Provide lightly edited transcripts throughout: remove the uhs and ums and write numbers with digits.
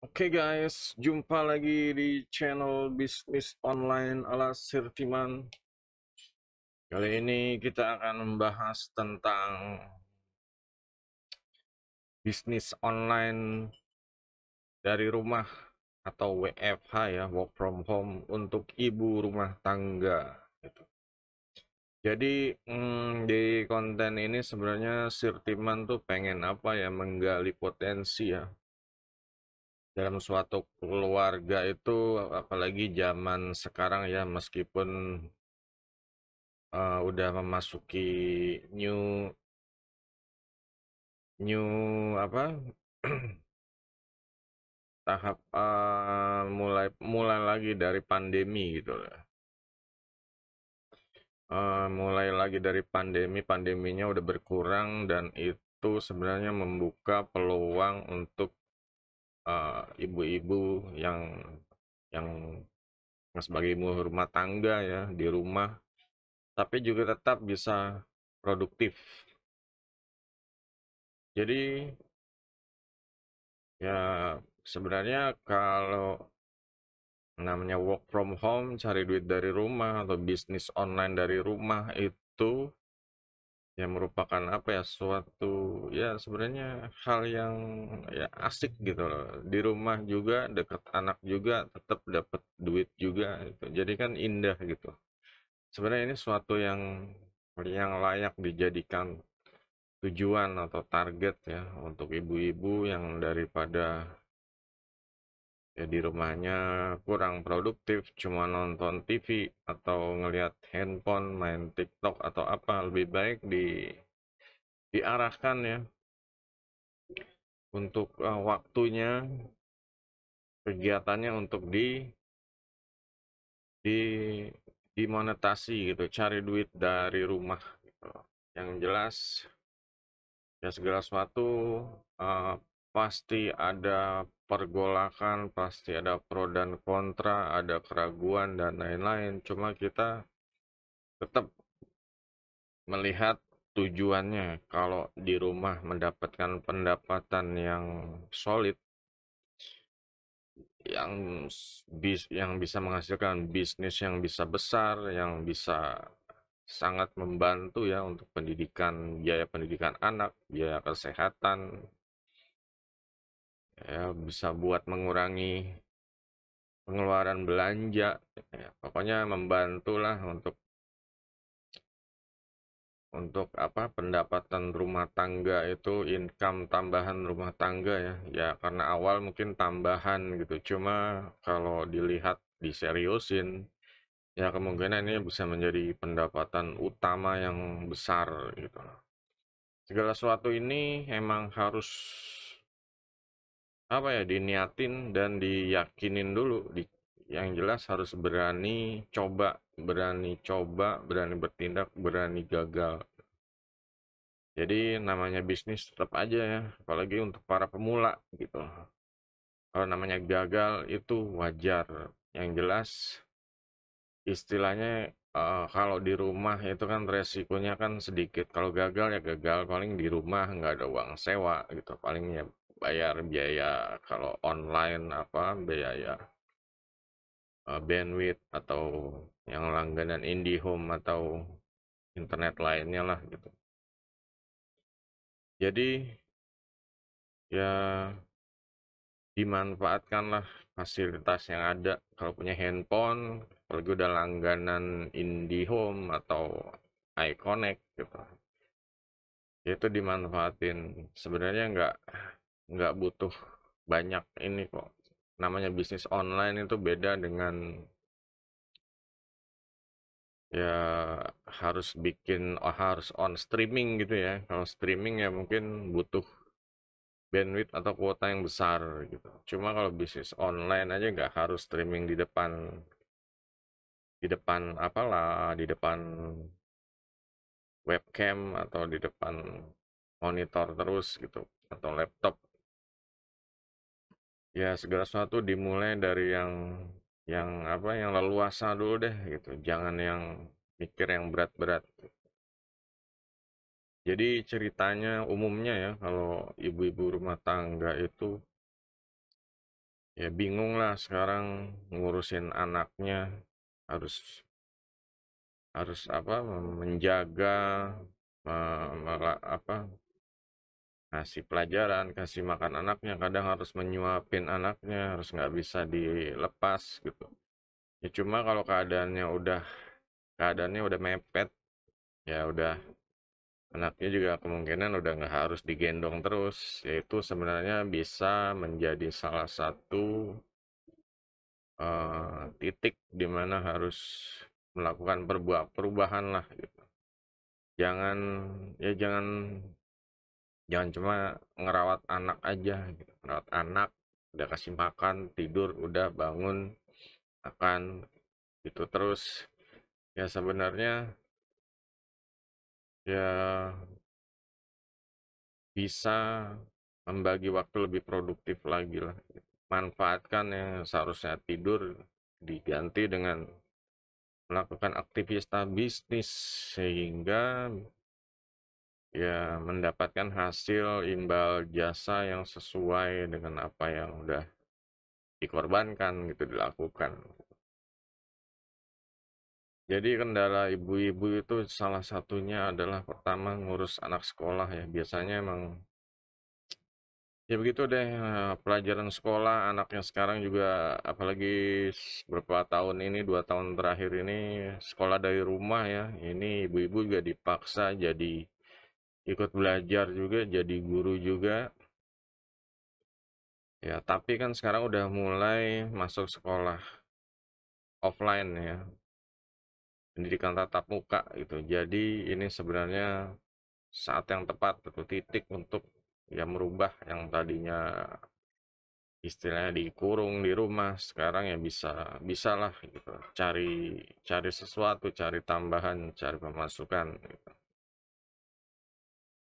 Oke guys, jumpa lagi di channel bisnis online ala Sirtiman. Kali ini kita akan membahas tentang bisnis online dari rumah atau WFH ya, work from home untuk ibu rumah tangga gitu. Jadi di konten ini sebenarnya Sirtiman tuh pengen apa ya, menggali potensi ya dalam suatu keluarga itu, apalagi zaman sekarang ya, meskipun udah memasuki new new apa tahap, mulai mulai lagi dari pandemi gitu loh. Mulai lagi dari pandeminya udah berkurang dan itu sebenarnya membuka peluang untuk ibu-ibu yang sebagai ibu rumah tangga ya di rumah, tapi juga tetap bisa produktif. Jadi ya sebenarnya kalau namanya work from home, cari duit dari rumah atau bisnis online dari rumah itu ya merupakan apa ya, suatu ya sebenarnya hal yang ya asik gitu loh. Di rumah juga, deket anak juga, tetap dapat duit juga gitu. Jadi kan indah gitu. Sebenarnya ini suatu yang layak dijadikan tujuan atau target ya untuk ibu-ibu yang daripada ya di rumahnya kurang produktif, cuma nonton TV atau ngelihat handphone, main TikTok atau apa, lebih baik diarahkan ya untuk waktunya, kegiatannya untuk di dimonetasi gitu, cari duit dari rumah gitu. Yang jelas ya segala sesuatu eh, pasti ada pergolakan, pasti ada pro dan kontra, ada keraguan dan lain-lain. Cuma kita tetap melihat tujuannya. Kalau di rumah mendapatkan pendapatan yang solid, yang yang bisa menghasilkan bisnis yang bisa besar, yang bisa sangat membantu ya untuk biaya pendidikan anak, biaya kesehatan, ya bisa buat mengurangi pengeluaran belanja, ya, pokoknya membantulah untuk apa, pendapatan rumah tangga itu, income tambahan rumah tangga ya. Ya karena awal mungkin tambahan gitu. Cuma kalau dilihat diseriusin, ya kemungkinan ini bisa menjadi pendapatan utama yang besar gitu. Segala sesuatu ini emang harus apa ya, diniatin dan diyakinin dulu. Yang jelas harus berani coba, berani bertindak, berani gagal. Jadi namanya bisnis tetap aja ya, apalagi untuk para pemula gitu. Kalau namanya gagal itu wajar. Yang jelas istilahnya, kalau di rumah itu kan resikonya kan sedikit. Kalau gagal ya gagal, paling di rumah nggak ada uang sewa gitu. Paling ya bayar biaya kalau online apa, biaya bandwidth atau yang langganan IndiHome atau internet lainnya lah gitu. Jadi ya dimanfaatkanlah fasilitas yang ada. Kalau punya handphone, apalagi udah langganan IndiHome atau iConnect gitu, itu dimanfaatin. Sebenarnya nggak butuh banyak ini kok. Namanya bisnis online itu beda dengan ya harus on streaming gitu ya. Kalau streaming ya mungkin butuh bandwidth atau kuota yang besar gitu. Cuma kalau bisnis online aja nggak harus streaming di depan apalah, di depan webcam atau di depan monitor terus gitu atau laptop. Ya segala sesuatu dimulai dari yang apa, yang leluasa dulu deh gitu. Jangan yang mikir yang berat-berat. Jadi ceritanya umumnya ya, kalau ibu-ibu rumah tangga itu ya bingung lah sekarang ngurusin anaknya, harus harus apa, menjaga, apa, kasih pelajaran, kasih makan anaknya, kadang harus menyuapin anaknya, harus nggak bisa dilepas gitu. Ya cuma kalau keadaannya udah mepet, ya udah, anaknya juga kemungkinan udah nggak harus digendong terus. Yaitu sebenarnya bisa menjadi salah satu titik di mana harus melakukan perubahan lah gitu. Jangan, ya jangan cuma ngerawat anak aja gitu. Ngerawat anak, udah kasih makan, tidur, udah bangun, makan, gitu terus. Ya sebenarnya ya bisa membagi waktu lebih produktif lagi lah. Manfaatkan yang seharusnya tidur diganti dengan melakukan aktivitas bisnis sehingga ya mendapatkan hasil imbal jasa yang sesuai dengan apa yang udah dikorbankan gitu, dilakukan. Jadi kendala ibu-ibu itu salah satunya adalah pertama ngurus anak sekolah ya. Biasanya emang ya begitu deh, pelajaran sekolah anaknya sekarang juga, apalagi beberapa tahun ini, 2 tahun terakhir ini sekolah dari rumah ya. Ini ibu-ibu juga dipaksa jadi ikut belajar juga, jadi guru juga. Ya, tapi kan sekarang udah mulai masuk sekolah offline ya, pendidikan tatap muka gitu. Jadi ini sebenarnya saat yang tepat atau titik untuk ya merubah yang tadinya istilahnya dikurung di rumah, sekarang ya bisalah gitu, cari cari sesuatu, cari tambahan, cari pemasukan gitu.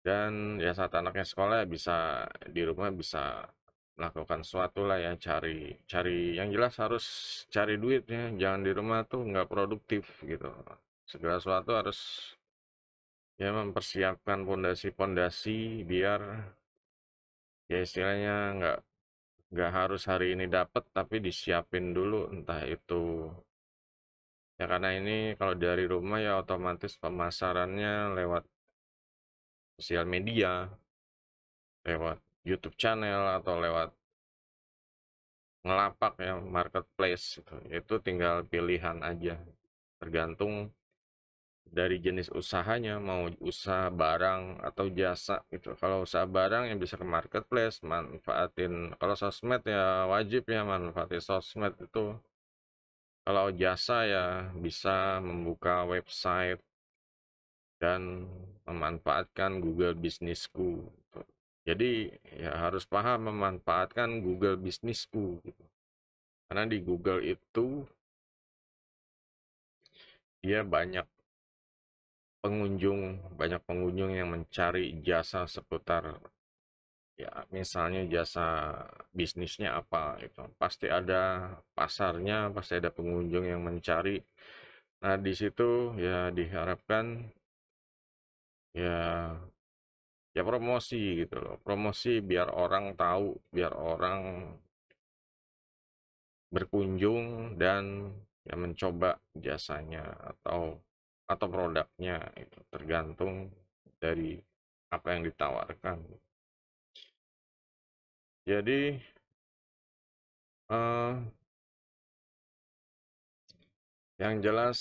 Dan ya saat anaknya sekolah ya bisa di rumah, bisa melakukan sesuatu lah ya, cari cari yang jelas harus cari duitnya, jangan di rumah tuh nggak produktif gitu. Segala sesuatu harus ya mempersiapkan pondasi-pondasi biar ya istilahnya nggak harus hari ini dapat tapi disiapin dulu, entah itu ya, karena ini kalau dari rumah ya otomatis pemasarannya lewat sosial media, lewat YouTube channel atau lewat ngelapak ya, marketplace gitu. Itu tinggal pilihan aja, tergantung dari jenis usahanya, mau usaha barang atau jasa gitu. Kalau usaha barang yang bisa ke marketplace, manfaatin, kalau sosmed ya wajib ya manfaatin sosmed itu. Kalau jasa ya bisa membuka website dan memanfaatkan Google Bisnisku gitu. Jadi ya harus paham memanfaatkan Google Bisnisku gitu. Karena di Google itu dia banyak pengunjung yang mencari jasa seputar ya misalnya jasa bisnisnya apa itu. Pasti ada pasarnya, pasti ada pengunjung yang mencari. Nah, di situ ya diharapkan ya promosi gitu loh. Promosi biar orang tahu, biar orang berkunjung dan ya mencoba jasanya atau produknya itu tergantung dari apa yang ditawarkan. Jadi eh, yang jelas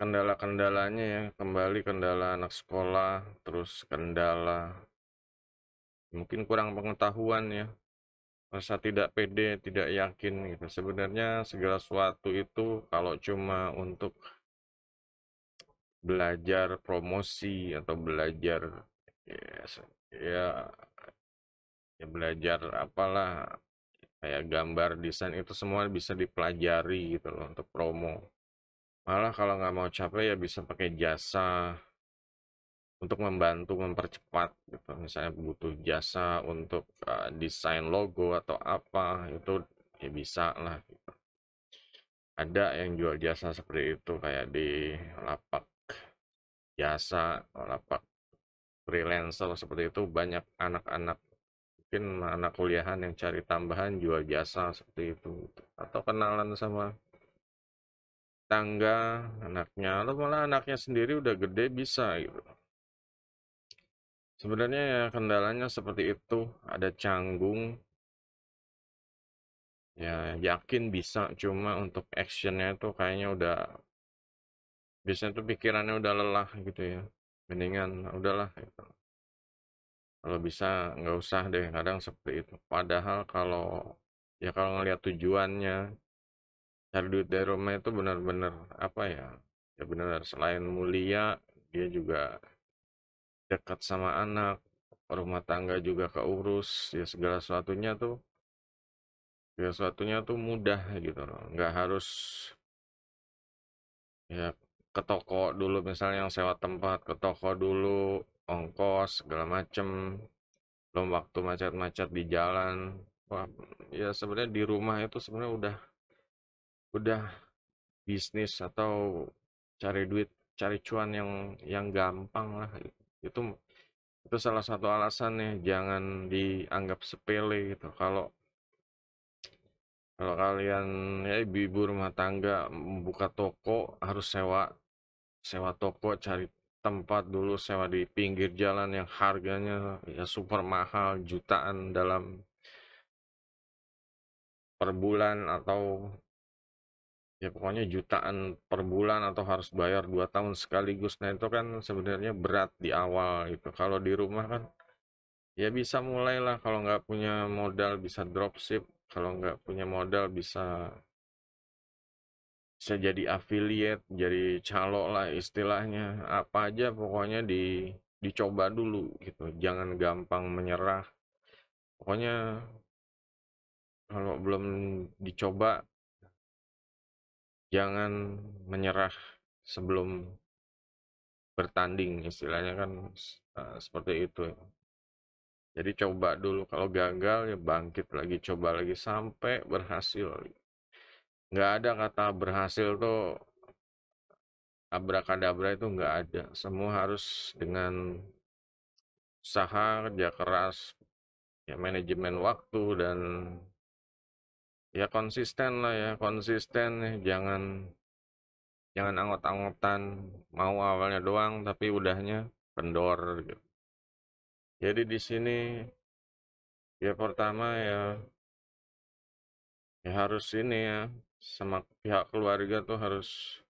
kendala-kendalanya ya kembali kendala anak sekolah, terus kendala mungkin kurang pengetahuan ya, rasa tidak pede, tidak yakin gitu. Sebenarnya segala sesuatu itu kalau cuma untuk belajar promosi atau belajar ya, ya, ya belajar apalah kayak gambar, desain itu semua bisa dipelajari gitu loh untuk promo. Malah kalau nggak mau capek ya bisa pakai jasa untuk membantu mempercepat gitu. Misalnya butuh jasa untuk desain logo atau apa itu ya bisa lah gitu. Ada yang jual jasa seperti itu kayak di lapak jasa, lapak freelancer seperti itu banyak anak-anak mungkin anak kuliahan yang cari tambahan jual jasa seperti itu, atau kenalan sama tangga anaknya, atau malah anaknya sendiri udah gede bisa gitu. Sebenarnya ya kendalanya seperti itu, ada canggung, ya yakin bisa, cuma untuk actionnya itu kayaknya udah, biasanya tuh pikirannya udah lelah gitu ya, mendingan udahlah gitu. Kalau bisa nggak usah deh, kadang seperti itu. Padahal kalau ya kalau ngelihat tujuannya cari duit dari rumah itu benar-benar apa ya, ya benar, selain mulia dia juga dekat sama anak, rumah tangga juga keurus, ya segala sesuatunya tuh mudah gitu loh, nggak harus ya ke toko dulu, misalnya yang sewa tempat, ke toko dulu, ongkos segala macem, belum waktu macet-macet di jalan. Wah, ya sebenarnya di rumah itu sebenarnya udah bisnis atau cari duit, cari cuan yang gampang lah. Itu salah satu alasannya, jangan dianggap sepele gitu. Kalau kalau kalian ya ibu-ibu rumah tangga membuka toko, harus sewa sewa toko, cari tempat dulu, sewa di pinggir jalan yang harganya ya super mahal, jutaan dalam per bulan, atau ya pokoknya jutaan per bulan, atau harus bayar 2 tahun sekaligus. Nah itu kan sebenarnya berat di awal gitu. Kalau di rumah kan ya bisa mulailah, kalau nggak punya modal bisa dropship, kalau nggak punya modal bisa jadi affiliate, jadi calo lah istilahnya. Apa aja pokoknya dicoba dulu gitu. Jangan gampang menyerah. Pokoknya kalau belum dicoba, jangan menyerah sebelum bertanding, istilahnya kan seperti itu. Jadi coba dulu, kalau gagal ya bangkit lagi, coba lagi sampai berhasil. Nggak ada kata berhasil tuh abrakadabra, itu nggak ada. Semua harus dengan usaha, kerja keras, ya manajemen waktu, dan ya konsisten lah, ya konsisten ya. Jangan anggot-anggotan, mau awalnya doang tapi udahnya kendor gitu. Jadi di sini ya pertama ya harus ini ya, sama pihak keluarga tuh harus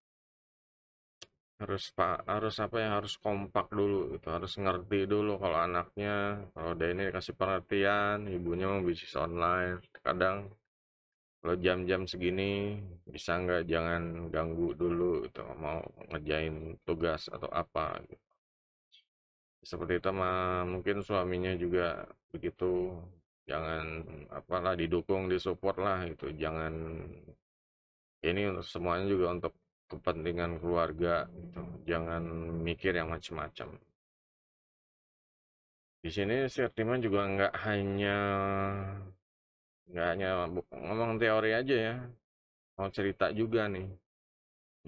harus pak harus apa ya, harus kompak dulu gitu, harus ngerti dulu kalau anaknya, kalau udah ini kasih perhatian, ibunya mau bisnis online, kadang kalau jam-jam segini bisa nggak, jangan ganggu dulu gitu, mau ngerjain tugas atau apa gitu. Seperti itu mah, mungkin suaminya juga begitu, jangan apalah, didukung, disupport lah itu, jangan, ini untuk semuanya juga untuk kepentingan keluarga gitu. Jangan mikir yang macam-macam. Di sini sentimen juga nggak hanya ngomong teori aja ya, mau cerita juga nih.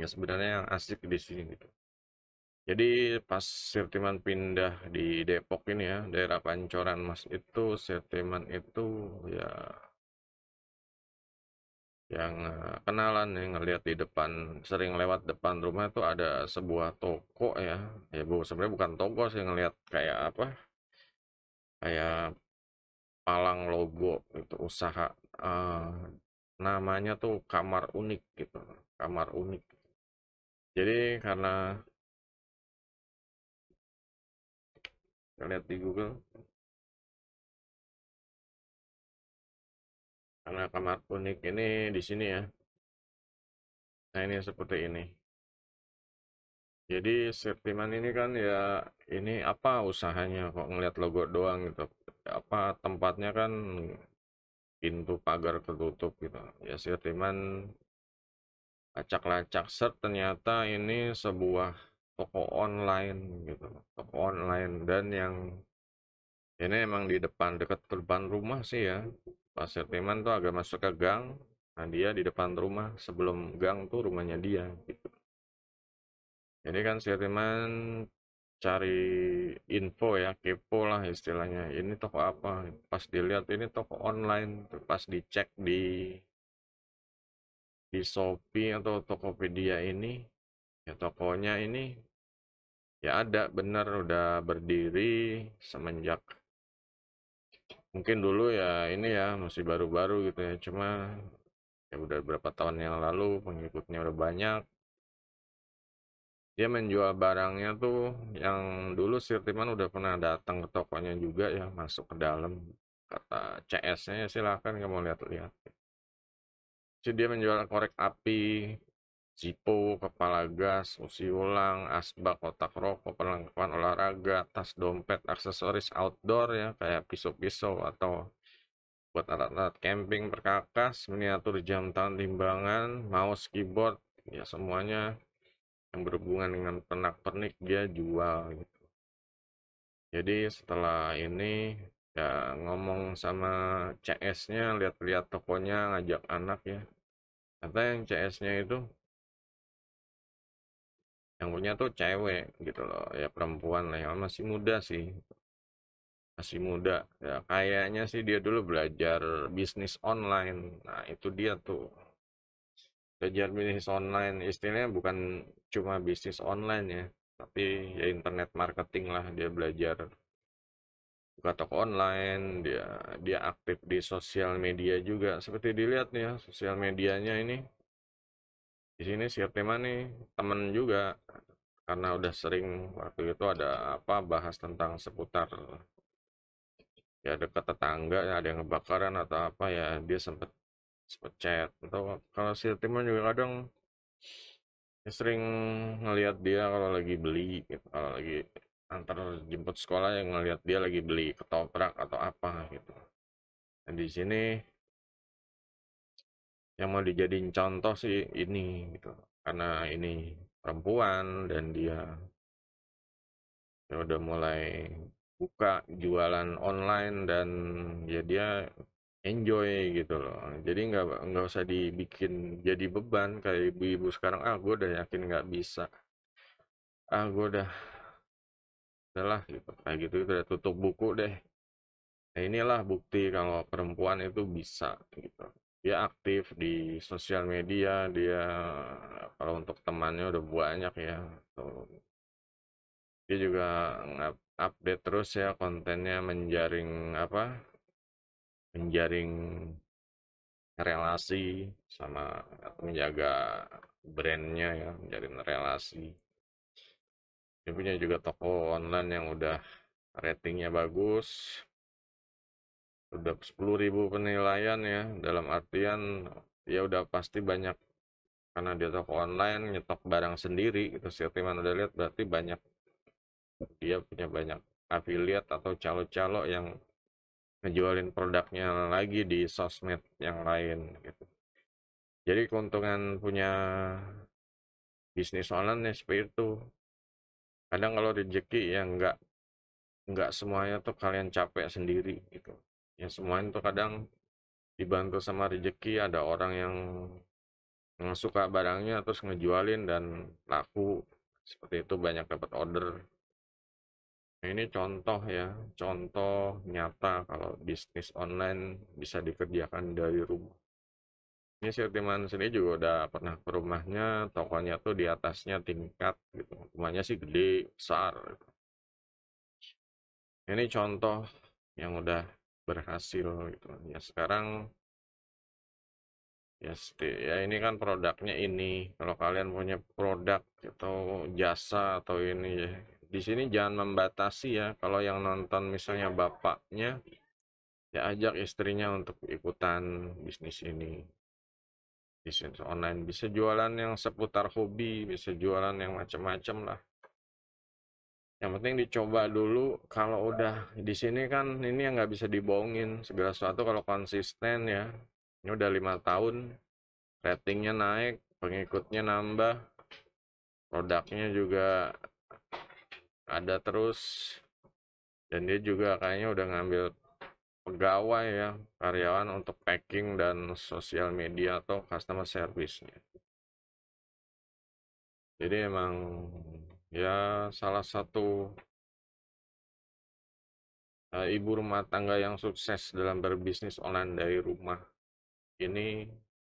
Ya sebenarnya yang asik di sini gitu. Jadi pas Sirtiman pindah di Depok ini ya, daerah Pancoran Mas, itu Sirtiman itu ya yang kenalan nih, ngelihat di depan, sering lewat depan rumah tuh ada sebuah toko ya. Ya bu, sebenarnya bukan toko sih, ngelihat kayak apa, kayak palang logo itu usaha, eh, namanya tuh Kamar Unik gitu, Kamar Unik. Jadi kita lihat di Google, karena Kamar Unik ini di sini ya. Nah ini seperti ini. Jadi Septiman ini kan ya, ini apa usahanya kok ngeliat logo doang gitu. Apa tempatnya kan pintu pagar tertutup gitu. Ya Septiman acak-lacak set, ternyata ini sebuah toko online gitu. Toko online, dan yang ini emang di depan, dekat depan rumah sih ya. Pas Septiman tuh agak masuk ke gang. Nah dia di depan rumah, sebelum gang tuh rumahnya dia gitu. Ini kan Septiman cari info ya, kepo lah istilahnya. Ini toko apa? Pas dilihat ini toko online, pas dicek di Shopee atau Tokopedia ini, ya tokonya ini ya ada bener udah berdiri semenjak mungkin dulu ya ini ya masih baru-baru gitu ya. Cuma ya udah berapa tahun yang lalu pengikutnya udah banyak. Dia menjual barangnya tuh yang dulu Sirtiman udah pernah datang ke tokonya juga ya, masuk ke dalam. Kata CS-nya silakan kamu lihat-lihat. Jadi dia menjual korek api, Zippo, kepala gas, usi ulang, asbak, kotak rokok, perlengkapan olahraga, tas, dompet, aksesoris outdoor ya, kayak pisau-pisau atau buat alat-alat camping, perkakas, miniatur jam tangan, timbangan, mouse, keyboard, ya semuanya yang berhubungan dengan pernak-pernik dia jual gitu. Jadi setelah ini ya ngomong sama CS-nya, lihat-lihat tokonya, ngajak anak ya. Kata yang CS-nya itu yang punya tuh cewek gitu loh, ya perempuan lah yang masih muda sih, masih muda. Ya kayaknya sih dia dulu belajar bisnis online. Nah, itu dia tuh. Belajar bisnis online istilahnya bukan cuma bisnis online ya, tapi ya internet marketing lah. Dia belajar buka toko online, dia aktif di sosial media juga. Seperti dilihat nih ya, sosial medianya ini di sini si Arteman nih temen juga karena udah sering waktu itu ada apa bahas tentang seputar ya dekat tetangga ya ada yang kebakaran atau apa ya dia sempet sempet chat atau kalau si Arteman juga kadang ya sering ngelihat dia kalau lagi beli gitu, kalau lagi antar jemput sekolah yang ngelihat dia lagi beli ketoprak atau apa gitu. Dan di sini yang mau dijadiin contoh sih ini gitu. Karena ini perempuan dan dia ya udah mulai buka jualan online dan ya dia enjoy gitu loh. Jadi nggak usah dibikin jadi beban kayak ibu-ibu sekarang. Ah, gue udah yakin nggak bisa. Ah, gue udahlah gitu. Kayak gitu udah tutup buku deh. Nah, inilah bukti kalau perempuan itu bisa gitu. Dia aktif di sosial media, dia kalau untuk temannya udah banyak ya. Tuh. Dia juga update terus ya kontennya menjaring apa? Menjaring relasi sama menjaga brandnya ya, menjalin relasi. Dia punya juga toko online yang udah ratingnya bagus, udah 10.000 penilaian ya, dalam artian ya udah pasti banyak karena dia toko online nyetok barang sendiri gitu. Setiman udah lihat berarti banyak dia punya banyak affiliate atau calo-calo yang ngejualin produknya lagi di sosmed yang lain gitu. Jadi keuntungan punya bisnis online ya seperti itu. Kadang kalau rezeki ya nggak semuanya tuh kalian capek sendiri gitu. Ya semuanya tuh kadang dibantu sama rezeki ada orang yang suka barangnya terus ngejualin dan laku seperti itu banyak dapat order. Nah, ini contoh ya, contoh nyata kalau bisnis online bisa dikerjakan dari rumah. Ini si Timan sendiri juga udah pernah ke rumahnya, tokonya tuh di atasnya tingkat gitu. Rumahnya sih gede, besar gitu. Ini contoh yang udah berhasil gitu. Ya sekarang ya ya ini kan produknya ini. Kalau kalian punya produk atau jasa atau ini ya, di sini jangan membatasi ya. Kalau yang nonton misalnya bapaknya, ya ajak istrinya untuk ikutan bisnis ini. Bisnis online bisa jualan yang seputar hobi, bisa jualan yang macam-macam lah. Yang penting dicoba dulu. Kalau udah di sini kan ini yang nggak bisa dibohongin. Segala sesuatu kalau konsisten ya. Ini udah 5 tahun, ratingnya naik, pengikutnya nambah, produknya juga ada terus, dan dia juga kayaknya udah ngambil pegawai ya, karyawan untuk packing dan sosial media atau customer service-nya. Jadi emang ya salah satu ibu rumah tangga yang sukses dalam berbisnis online dari rumah ini,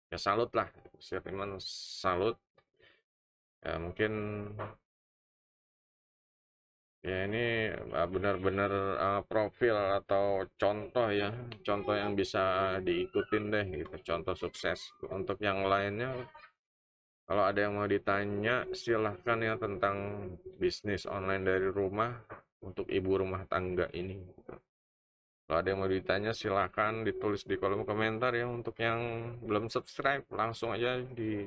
ya salut lah, Sirtiman salut. Ya mungkin ya ini benar-benar profil atau contoh ya, contoh yang bisa diikutin deh gitu, contoh sukses. Untuk yang lainnya, kalau ada yang mau ditanya silahkan ya tentang bisnis online dari rumah untuk ibu rumah tangga ini. Kalau ada yang mau ditanya silahkan ditulis di kolom komentar ya. Untuk yang belum subscribe langsung aja di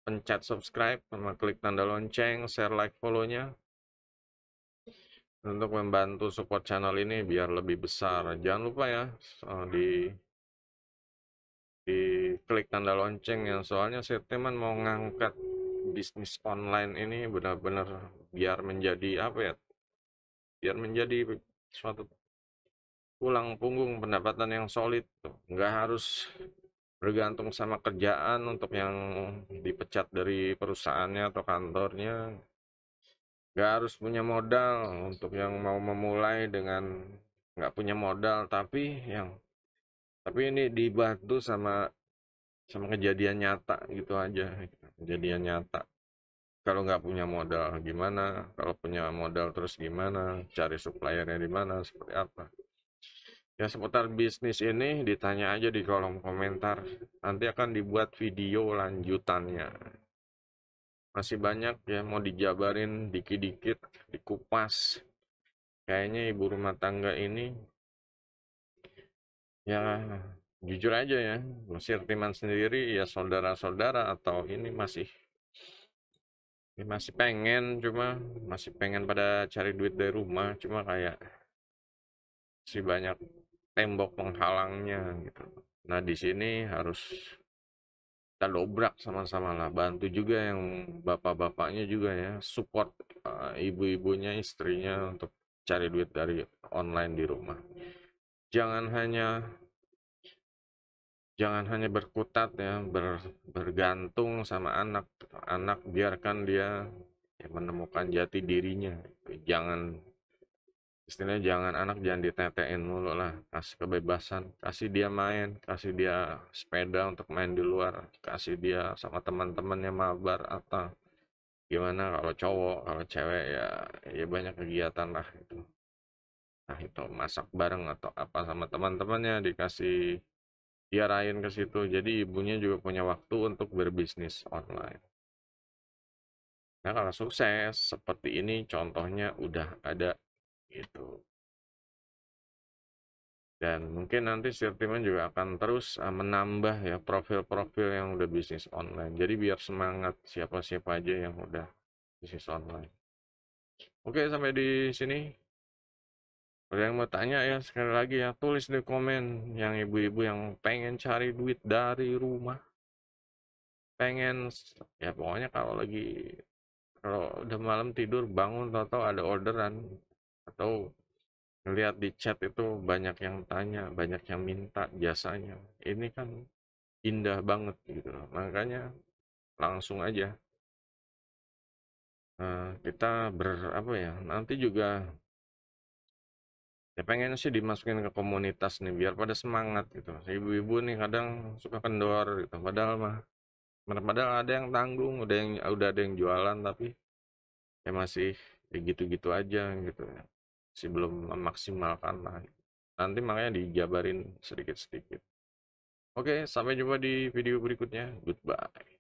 pencet subscribe sama klik tanda lonceng, share, like, follow-nya untuk membantu support channel ini biar lebih besar. Jangan lupa ya di klik tanda lonceng ya, soalnya saya teman mau ngangkat bisnis online ini benar-benar biar menjadi apa ya, biar menjadi suatu tulang punggung pendapatan yang solid tuh. Nggak harus bergantung sama kerjaan untuk yang dipecat dari perusahaannya atau kantornya. Nggak harus punya modal untuk yang mau memulai dengan nggak punya modal, tapi ini dibantu sama sama kejadian nyata gitu aja, kejadian nyata. Kalau nggak punya modal gimana, kalau punya modal terus gimana, cari suppliernya di mana, seperti apa. Ya seputar bisnis ini ditanya aja di kolom komentar, nanti akan dibuat video lanjutannya. Masih banyak ya mau dijabarin dikit-dikit, dikupas. Kayaknya ibu rumah tangga ini ya jujur aja ya, Mesir Timan sendiri ya saudara-saudara atau ini masih pengen, cuma masih pengen pada cari duit dari rumah, cuma kayak si banyak tembok penghalangnya gitu. Nah di sini harus kita dobrak sama-sama lah, bantu juga yang bapak-bapaknya juga ya, support ibu-ibunya, istrinya untuk cari duit dari online di rumah. Jangan hanya jangan hanya berkutat ya, bergantung sama anak. Anak biarkan dia ya, menemukan jati dirinya. Jangan istilahnya jangan anak jangan ditetein mulu lah, kasih kebebasan, kasih dia main, kasih dia sepeda untuk main di luar, kasih dia sama teman-temannya mabar atau gimana. Kalau cowok, kalau cewek ya ya banyak kegiatan lah itu. Nah itu masak bareng atau apa sama teman-temannya, dikasih diarahin ke situ. Jadi ibunya juga punya waktu untuk berbisnis online. Nah, kalau sukses seperti ini contohnya udah ada gitu. Dan mungkin nanti Sirtiman juga akan terus menambah ya profil-profil yang udah bisnis online. Jadi biar semangat siapa-siapa aja yang udah bisnis online. Oke, sampai di sini. Ada yang mau tanya ya sekali lagi ya, tulis di komen yang ibu-ibu yang pengen cari duit dari rumah. Pengen ya pokoknya kalau udah malam tidur bangun tahu-tahu ada orderan atau ngelihat di chat itu banyak yang tanya, banyak yang minta jasanya. Ini kan indah banget gitu loh. Makanya langsung aja kita apa ya, nanti juga ya pengen sih dimasukin ke komunitas nih biar pada semangat gitu. Ibu-ibu nih kadang suka kendor gitu. Padahal ada yang tanggung, udah ada yang jualan tapi ya masih ya gitu-gitu aja gitu ya. Masih belum memaksimalkan lah. Nanti makanya dijabarin sedikit-sedikit. Oke, sampai jumpa di video berikutnya. Goodbye.